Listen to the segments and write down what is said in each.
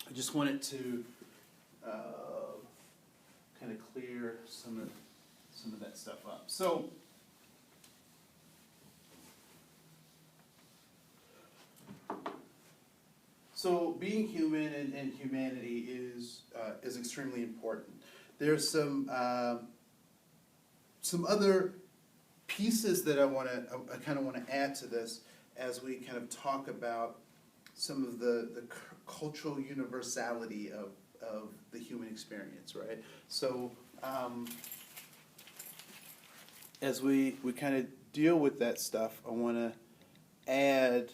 I just wanted to kind of clear some of that stuff up. So being human and humanity is extremely important. There's some other pieces that I kind of want to add to this as we kind of talk about some of the cultural universality of the human experience, right? So as we kind of deal with that stuff, I want to add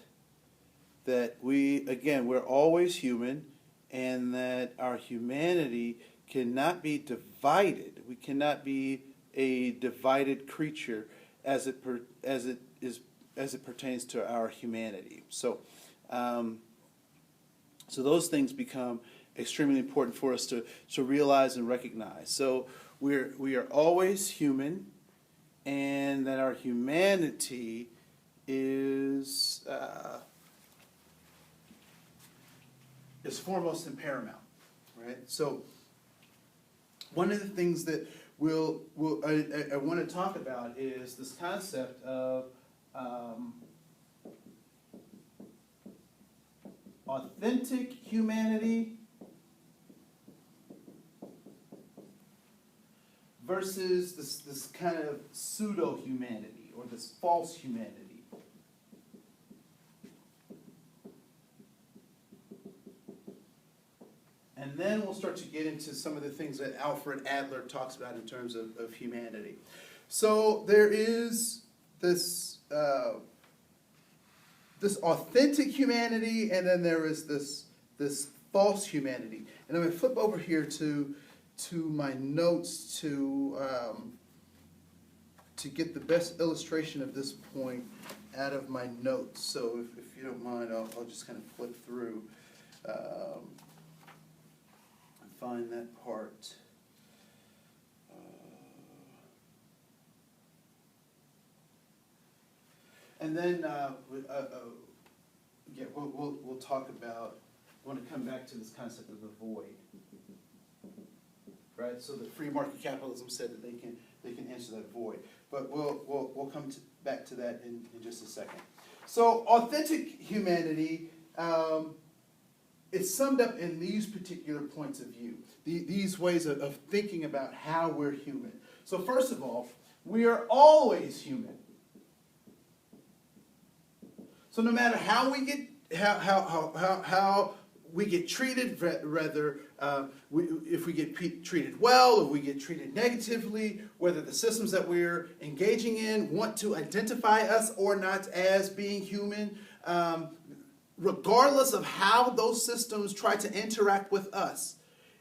that we're always human, and that our humanity cannot be divided. We cannot be a divided creature as it pertains to our humanity. So those things become extremely important for us to realize and recognize. So we are always human, and that our humanity is foremost and paramount, right? So one of the things that I want to talk about is this concept of authentic humanity versus this kind of pseudo-humanity or this false humanity. And then we'll start to get into some of the things that Alfred Adler talks about in terms of humanity. So there is this authentic humanity, and then there is this false humanity. And I'm going to flip over here to my notes to get the best illustration of this point out of my notes. So if you don't mind, I'll just kind of flip through. Find that part. And then we'll talk about. I want to come back to this concept of the void, right? So the free market capitalism said that they can answer that void, but we'll come back to that in just a second. So authentic humanity. It's summed up in these particular points of view, these ways of thinking about how we're human. So first of all, we are always human. So no matter how we get treated, rather if we get treated well or we get treated negatively, whether the systems that we're engaging in want to identify us or not as being human, regardless of how those systems try to interact with us,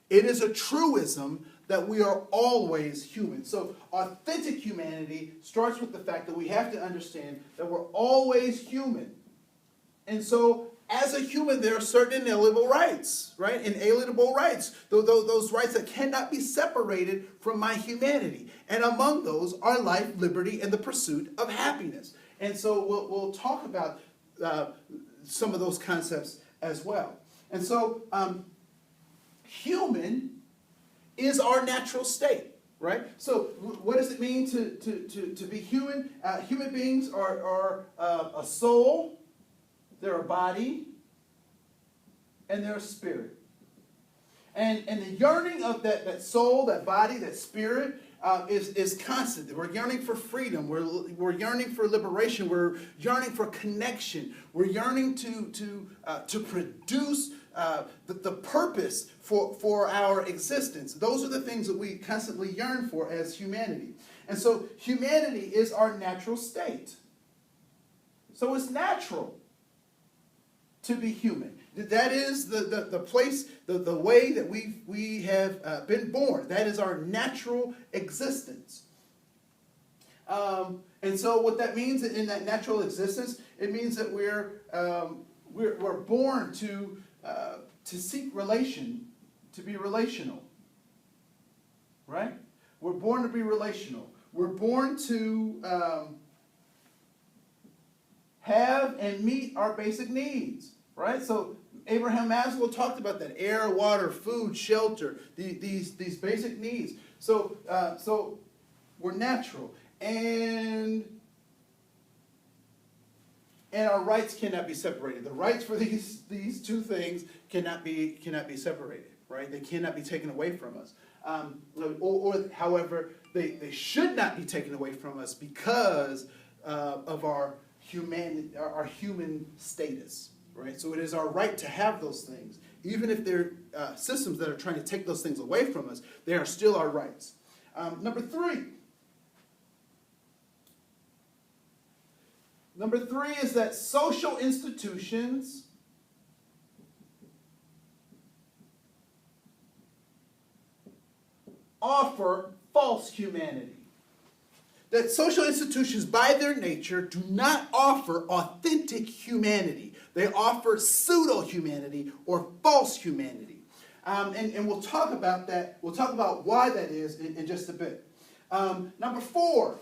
it is a truism that we are always human. So authentic humanity starts with the fact that we have to understand that we're always human. And so as a human, there are certain inalienable rights, right? Inalienable rights. Those rights that cannot be separated from my humanity. And among those are life, liberty, and the pursuit of happiness. And so we'll talk about some of those concepts as well. And so human is our natural state, right? So what does it mean to be human? Human beings are a soul, they're a body, and they're a spirit. And the yearning of that soul, that body, that spirit is constant. We're yearning for freedom. We're yearning for liberation. We're yearning for connection. We're yearning to produce the purpose for our existence. Those are the things that we constantly yearn for as humanity. And so humanity is our natural state. So it's natural to be human. That is the place, the way that we have been born. That is our natural existence. And so what that means in that natural existence, it means that we're born to seek relation, to be relational. Right? We're born to be relational. We're born to have and meet our basic needs. Right? So Abraham Maslow talked about that: air, water, food, shelter, these basic needs. So we're natural, and our rights cannot be separated. The rights for these two things cannot be separated, right? They cannot be taken away from us. However, they should not be taken away from us because of our human status, right? So it is our right to have those things. Even if there are systems that are trying to take those things away from us, they are still our rights. Number three is that social institutions offer false humanity. That social institutions, by their nature, do not offer authentic humanity. They offer pseudo-humanity or false humanity. And we'll talk about that. We'll talk about why that is in just a bit. Number 4,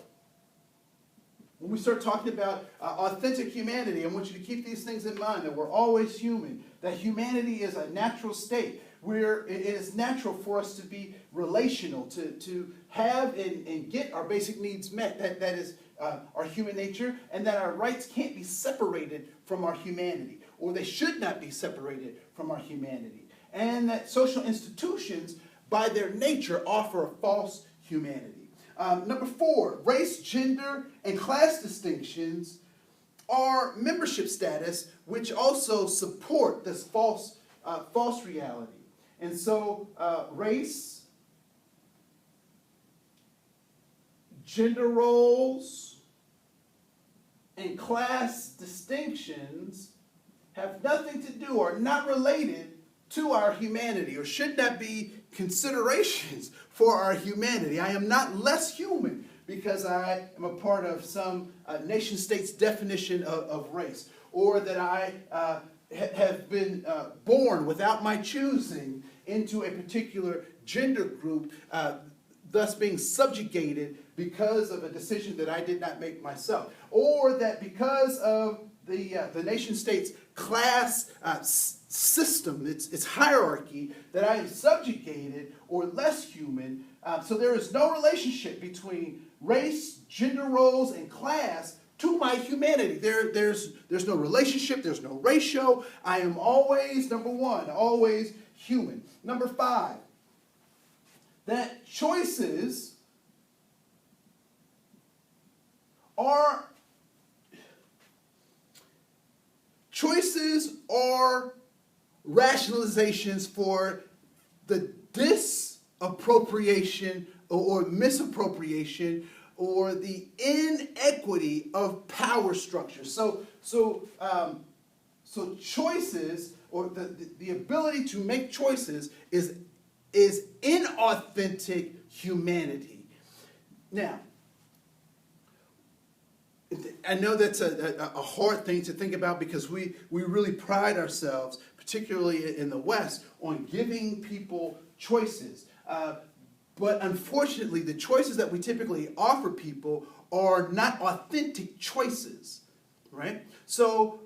when we start talking about authentic humanity, I want you to keep these things in mind, that we're always human, that humanity is a natural state. It is natural for us to be relational, to have and get our basic needs met. That is our human nature, and that our rights can't be separated from our humanity, or they should not be separated from our humanity. And that social institutions, by their nature, offer a false humanity. Number 4, race, gender, and class distinctions are membership status, which also support this false reality. And so race, gender roles, and class distinctions have nothing to do, or not related to our humanity, or should not be considerations for our humanity. I am not less human because I am a part of some nation state's definition of race, or that I have been born without my choosing into a particular gender group, thus being subjugated because of a decision that I did not make myself, or that because of the nation state's class system, its hierarchy, that I am subjugated or less human. So there is no relationship between race, gender roles, and class to my humanity. There's no relationship. There's no ratio. I am always, number 1, always human. Number 5, that choices are rationalizations for the disappropriation or misappropriation or the inequity of power structures. So choices, or the ability to make choices, is inauthentic humanity. Now, I know that's a hard thing to think about, because we really pride ourselves, particularly in the West, on giving people choices. But unfortunately, the choices that we typically offer people are not authentic choices, right? So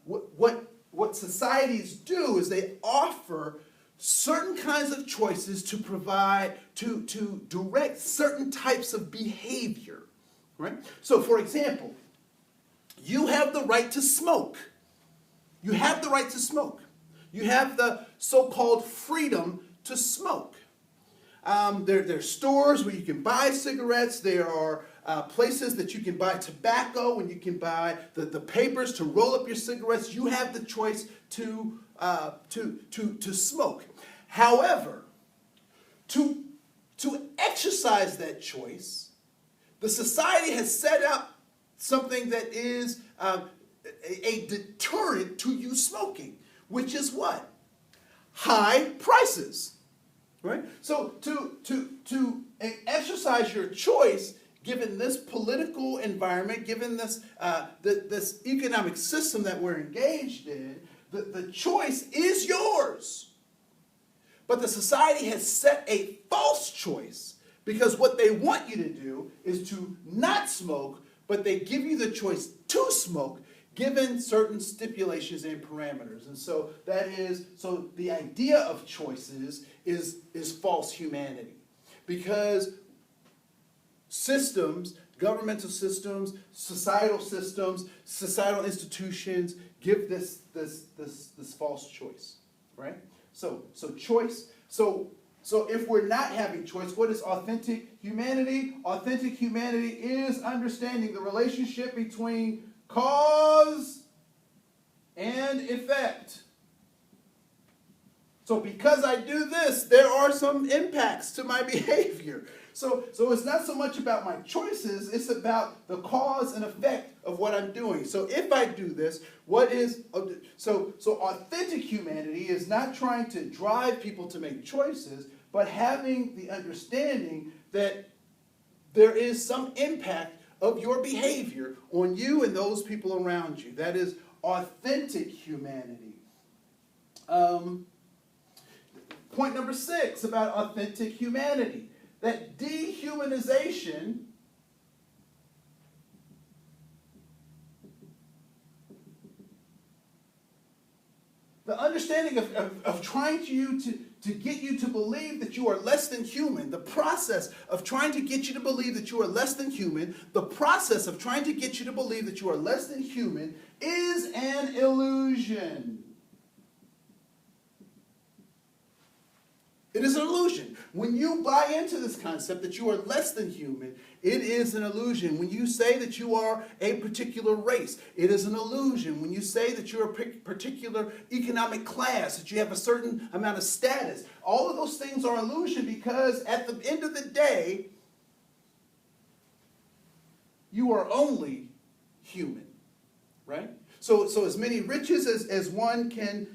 what societies do is they offer certain kinds of choices to provide, to direct certain types of behavior, right? So, for example, you have the right to smoke. You have the right to smoke. You have the so-called freedom to smoke. There are stores where you can buy cigarettes. There are places that you can buy tobacco, and you can buy the papers to roll up your cigarettes. You have the choice to smoke. However, to exercise that choice, the society has set up something that is a deterrent to you smoking, which is what? High prices. Right? So to exercise your choice, given this political environment, given this this economic system that we're engaged in, the choice is yours. But the society has set a false choice, because what they want you to do is to not smoke, but they give you the choice to smoke, given certain stipulations and parameters. And so so the idea of choices is false humanity. Because systems, governmental systems, societal institutions give this false choice, right? So choice. So if we're not having choice, what is authentic humanity? Authentic humanity is understanding the relationship between cause and effect. So because I do this, there are some impacts to my behavior. So it's not so much about my choices, it's about the cause and effect of what I'm doing. So if I do this, so authentic humanity is not trying to drive people to make choices, but having the understanding that there is some impact of your behavior on you and those people around you. That is authentic humanity. Point number 6 about authentic humanity. That dehumanization the understanding of trying to get you to believe that you are less than human, the process of trying to get you to believe that you are less than human, the process of trying to get you to believe that you are less than human is an illusion. It is an illusion. When you buy into this concept that you are less than human, it is an illusion. When you say that you are a particular race, it is an illusion. When you say that you're a particular economic class, that you have a certain amount of status, all of those things are illusion because at the end of the day, you are only human, right? So as many riches as one can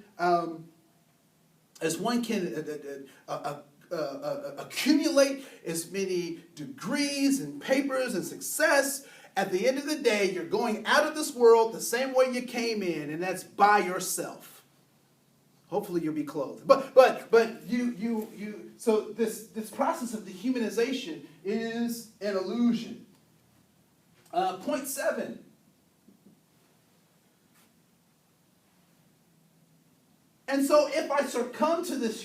accumulate, as many degrees and papers and success, at the end of the day, you're going out of this world the same way you came in, and that's by yourself. Hopefully you'll be clothed. So this process of dehumanization is an illusion. Point 7. And so if I succumb to this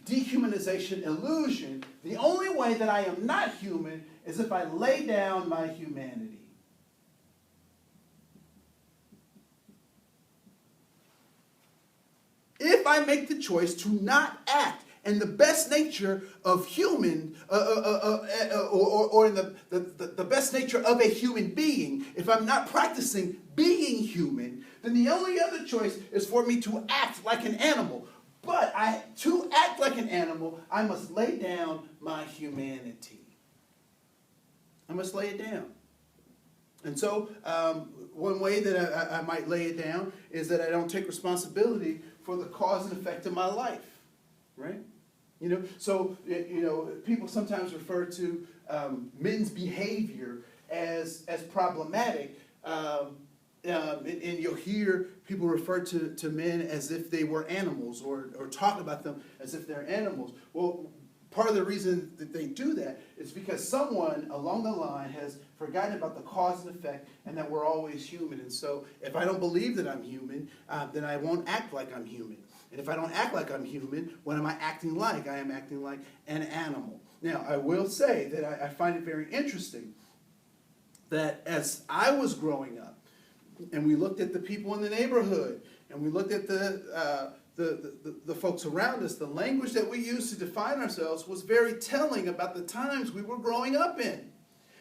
dehumanization illusion, the only way that I am not human is if I lay down my humanity. If I make the choice to not act in the best nature of human, or in the best nature of a human being, if I'm not practicing being human, then the only other choice is for me to act like an animal. But to act like an animal, I must lay down my humanity. I must lay it down. And so one way that I might lay it down is that I don't take responsibility for the cause and effect of my life, right? So people sometimes refer to men's behavior as problematic. And you'll hear people refer to men as if they were animals, or talk about them as if they're animals. Well, part of the reason that they do that is because someone along the line has forgotten about the cause and effect, and that we're always human. And so if I don't believe that I'm human, then I won't act like I'm human. And if I don't act like I'm human, what am I acting like? I am acting like an animal. Now, I will say that I find it very interesting that as I was growing up, and we looked at the people in the neighborhood, and we looked at the folks around us, the language that we used to define ourselves was very telling about the times we were growing up in.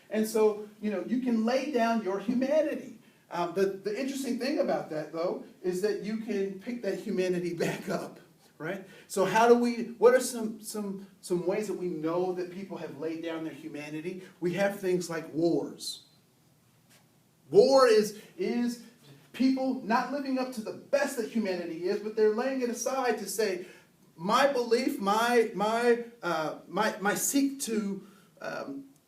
And so, you can lay down your humanity. The interesting thing about that, though, is that you can pick that humanity back up, right? So what are some ways that we know that people have laid down their humanity? We have things like wars. War is people not living up to the best that humanity is, but they're laying it aside to say, my belief, my seek to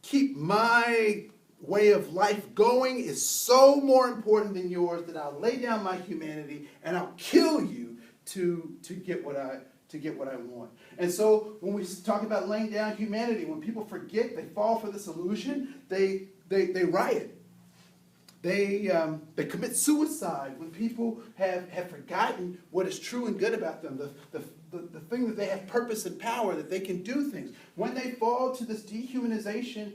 keep my way of life going is so more important than yours that I'll lay down my humanity and I'll kill you to get what I want. And so when we talk about laying down humanity, when people forget, they fall for this illusion, they riot. They commit suicide when people have forgotten what is true and good about them, the thing that they have purpose and power, that they can do things. When they fall to this dehumanization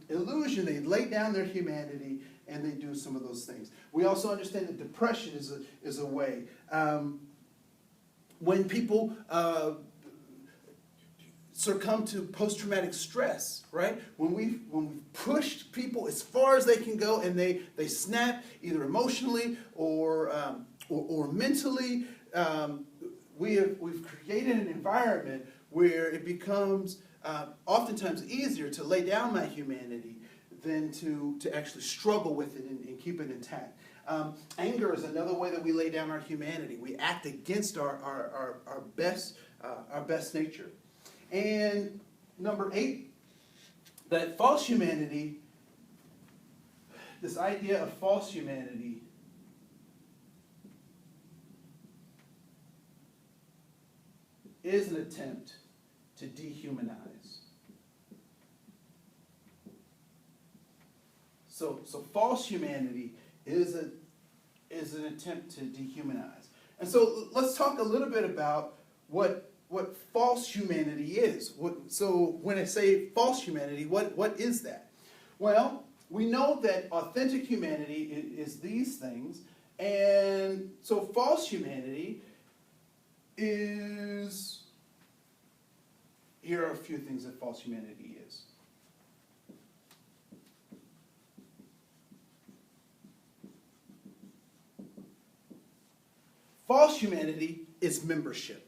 illusion, they lay down their humanity and they do some of those things. We also understand that depression is a way. When people succumb to post-traumatic stress, right? When we've pushed people as far as they can go and they snap either emotionally or mentally, we've created an environment where it becomes oftentimes easier to lay down my humanity than to actually struggle with it and keep it intact. Anger is another way that we lay down our humanity. We act against our best nature. And number 8, that false humanity, this idea of false humanity, is an attempt to dehumanize. So false humanity is an attempt to dehumanize. And so let's talk a little bit about what false humanity is. So when I say false humanity, what is that? Well, we know that authentic humanity is these things, and so false humanity is, here are a few things that false humanity is. False humanity is membership.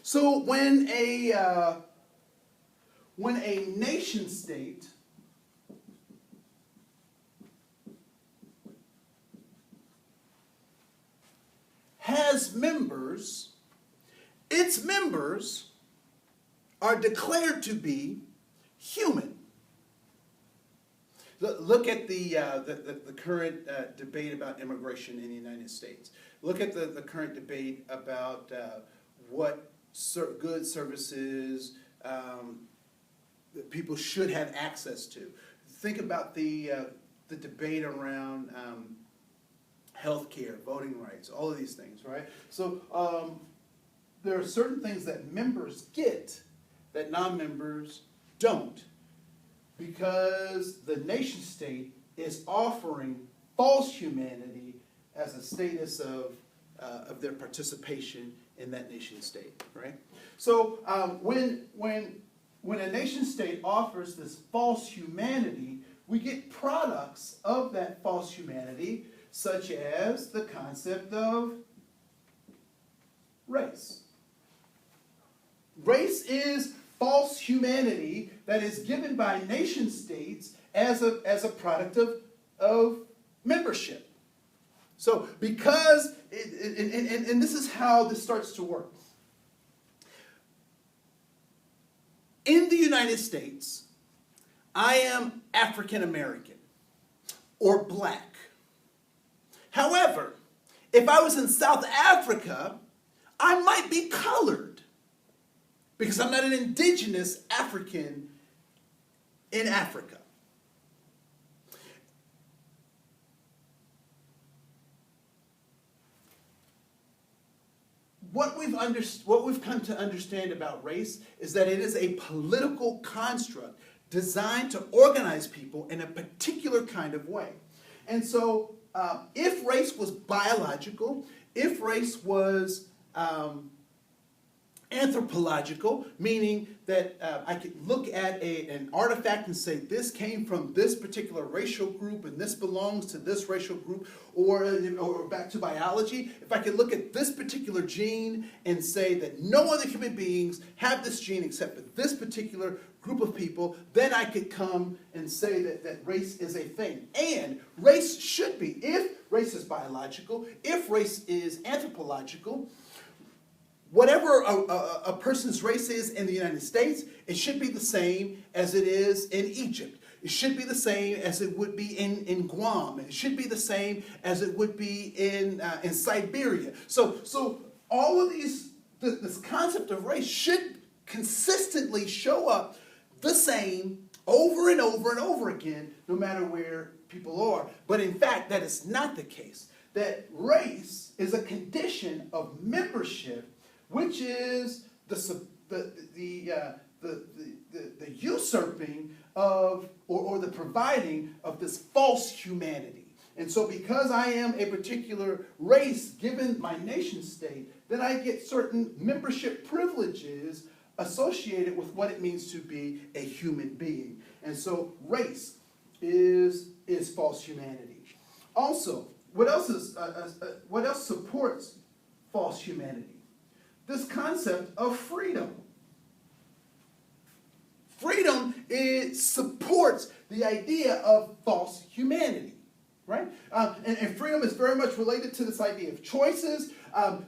So when a nation state has members, its members are declared to be human. Look at the current debate about immigration in the United States. Look at the current debate about what goods, services that people should have access to. Think about the debate around healthcare, voting rights, all of these things, right? So there are certain things that members get that non-members don't, because the nation state is offering false humanity as a status of their participation in that nation state, right? So when a nation state offers this false humanity, we get products of that false humanity, such as the concept of race. Race is false humanity that is given by nation states as a product of membership. So because, and this is how this starts to work. In the United States, I am African American or black. However, if I was in South Africa, I might be colored because I'm not an indigenous African in Africa. What we've come to understand about race is that it is a political construct designed to organize people in a particular kind of way. And so if race was biological, if race was anthropological, meaning that I could look at an artifact and say this came from this particular racial group and this belongs to this racial group, or back to biology, if I could look at this particular gene and say that no other human beings have this gene except for this particular group of people, then I could come and say that race is a thing. And race should be, if race is biological, if race is anthropological, whatever a person's race is in the United States, it should be the same as it is in Egypt. It should be the same as it would be in Guam. It should be the same as it would be in Siberia. So all of this concept of race should consistently show up the same over and over and over again, no matter where people are. But in fact, that is not the case. That race is a condition of membership, which is the usurping of or the providing of this false humanity. And so because I am a particular race given my nation state, then I get certain membership privileges associated with what it means to be a human being. And so race is false humanity. Also, what else supports false humanity? This concept of freedom. Freedom, it supports the idea of false humanity. Right? And freedom is very much related to this idea of choices.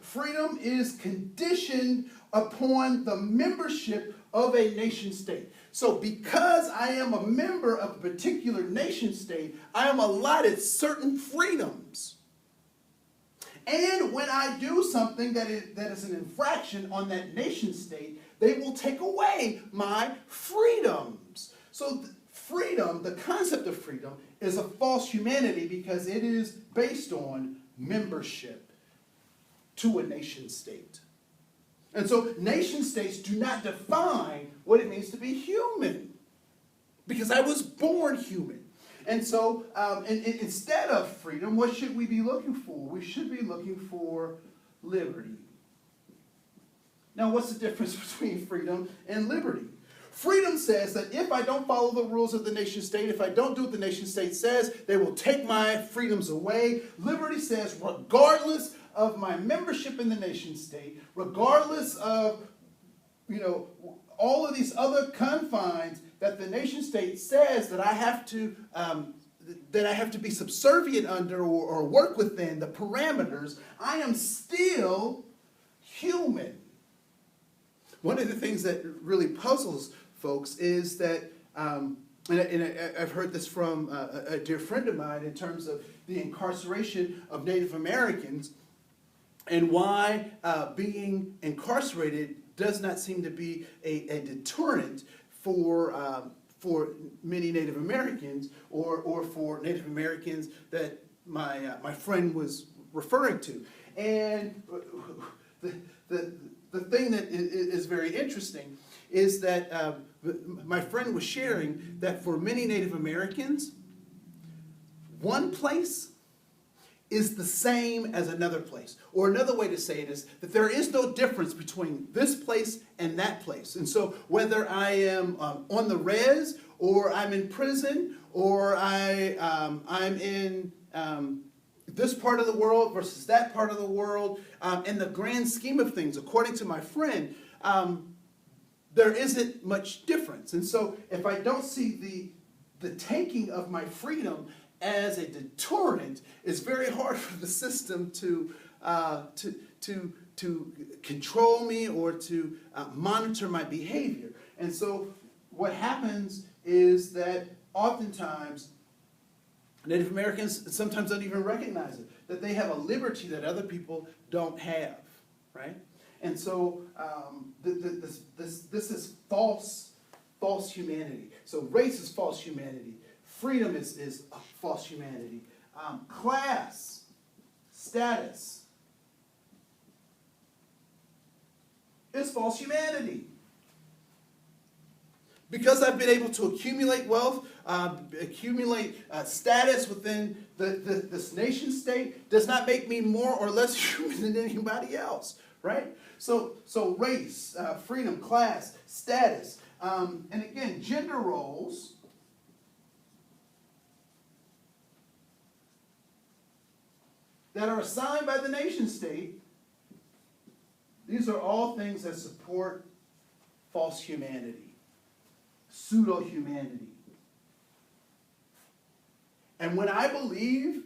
Freedom is conditioned upon the membership of a nation state. So because I am a member of a particular nation state, I am allotted certain freedoms. And when I do something that is an infraction on that nation state, they will take away my freedoms. So freedom, the concept of freedom, is a false humanity because it is based on membership to a nation state. And so nation states do not define what it means to be human because I was born human. And so instead of freedom, what should we be looking for? We should be looking for liberty. Now, what's the difference between freedom and liberty? Freedom says that if I don't follow the rules of the nation state, if I don't do what the nation state says, they will take my freedoms away. Liberty says, regardless of my membership in the nation state, regardless of, all of these other confines that the nation state says that I have to be subservient under or work within, the parameters, I am still human. One of the things that really puzzles folks is that, and I've heard this from a dear friend of mine in terms of the incarceration of Native Americans and why being incarcerated does not seem to be a deterrent for many Native Americans or for Native Americans that my friend was referring to. And the thing that is very interesting is that my friend was sharing that for many Native Americans, one place is the same as another place. Or another way to say it is that there is no difference between this place and that place. And so whether I am on the res, or I'm in prison, or I'm in this part of the world versus that part of the world, in the grand scheme of things, according to my friend, there isn't much difference. And so if I don't see the taking of my freedom as a deterrent, it's very hard for the system to control me or to monitor my behavior. And so what happens is that oftentimes Native Americans sometimes don't even recognize it, that they have a liberty that other people don't have, right? And so this is false humanity. So race is false humanity. Freedom is false humanity. Class, status is false humanity. Because I've been able to accumulate wealth, accumulate status within this nation state does not make me more or less human than anybody else, right? So race, freedom, class, status, and again, gender roles that are assigned by the nation state, these are all things that support false humanity, pseudo-humanity. And when I believe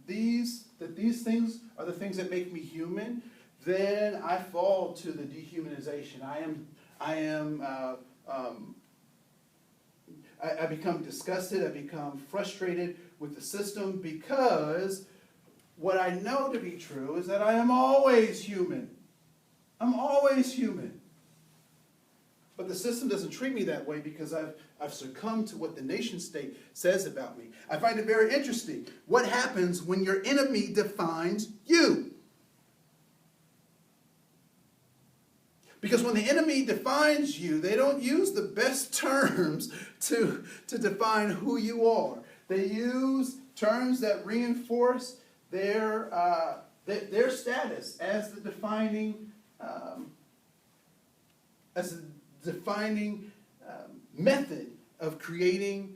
that these things are the things that make me human, then I fall to the dehumanization. I become disgusted. I become frustrated with the system because what I know to be true is that I am always human. I'm always human. But the system doesn't treat me that way because I've succumbed to what the nation state says about me. I find it very interesting. What happens when your enemy defines you? Because when the enemy defines you, they don't use the best terms to define who you are. They use terms that reinforce their status as the defining method of creating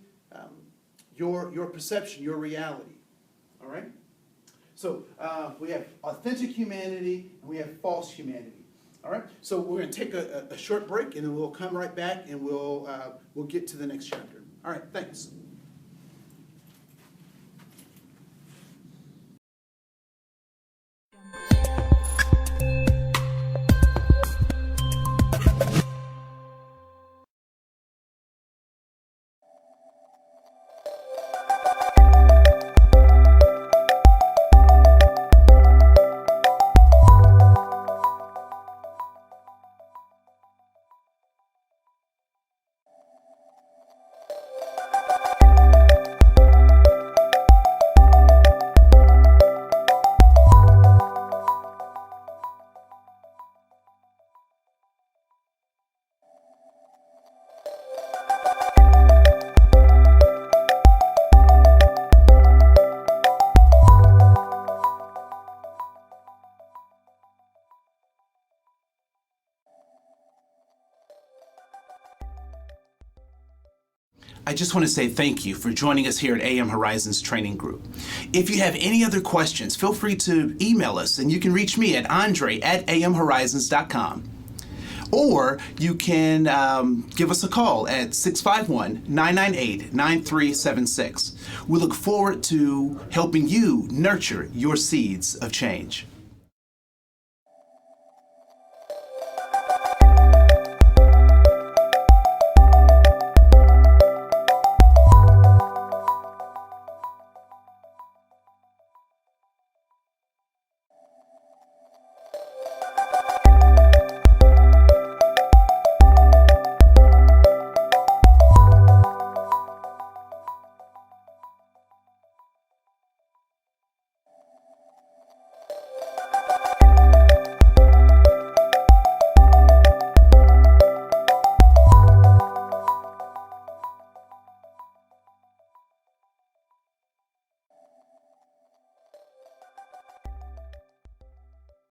your perception, your reality. All right? So we have authentic humanity and we have false humanity. All right? So we're going to take a short break and then we'll come right back and we'll get to the next chapter. All right, thanks. I just want to say thank you for joining us here at AM Horizons Training Group. If you have any other questions, feel free to email us, and you can reach me at andre@amhorizons.com. Or you can give us a call at 651-998-9376. We look forward to helping you nurture your seeds of change.